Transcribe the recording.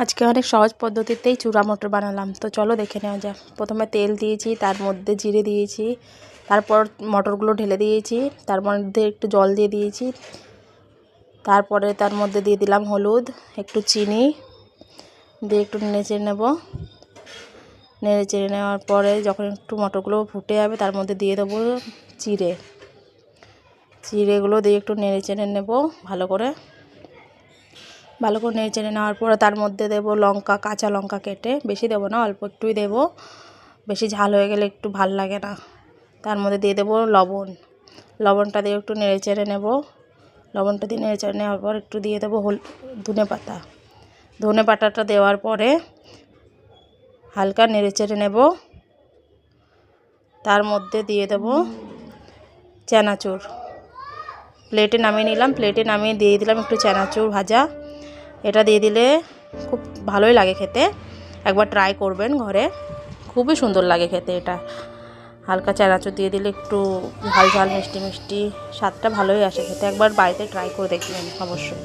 আজকে অনেক সহজ পদ্ধতিতেই চূড়া মটর বানালাম। তো চলো দেখে নেওয়া যাক। প্রথমে তেল দিয়েছি, তার মধ্যে জিরে দিয়েছি, তারপর মটরগুলো ঢেলে দিয়েছি, তার মধ্যে একটু জল দিয়ে দিয়েছি, তারপরে তার মধ্যে দিয়ে দিলাম হলুদ, একটু চিনি দিয়ে একটু নেড়ে নেব। নেড়ে চেড়ে নেওয়ার পরে যখন একটু মটরগুলো ফুটে যাবে তার মধ্যে দিয়ে দেবো চিড়েগুলো দিয়ে একটু নেড়ে চেড়ে নেব ভালো করে নেড়ে চেড়ে নেওয়ার পরে তার মধ্যে দেব লঙ্কা, কাঁচা লঙ্কা কেটে, বেশি দেবো না, অল্প একটুই দেবো, বেশি ঝাল হয়ে গেলে একটু ভাল লাগে না। তার মধ্যে দিয়ে দেবো লবণটা দিয়ে একটু নেড়ে চেড়ে নেব। লবণটা দিয়ে নেড়ে চেড়ে নেওয়ার পর একটু দিয়ে দেবো ধনে পাতাটা দেওয়ার পরে হালকা নেড়ে চেড়ে নেব। তার মধ্যে দিয়ে দেবো চানাচুর, প্লেটে নামিয়ে নিলাম, প্লেটে নামিয়ে দিয়ে দিলাম একটু চানাচুর ভাজা। এটা দিয়ে দিলে খুব ভালোই লাগে খেতে, একবার ট্রাই করবেন ঘরে, খুবই সুন্দর লাগে খেতে এটা। হালকা চানাচুর দিয়ে দিলে একটু ঝাল ঝাল মিষ্টি মিষ্টি স্বাদটা ভালোই আসে খেতে, একবার বাড়িতে ট্রাই করে দেখবেন অবশ্যই।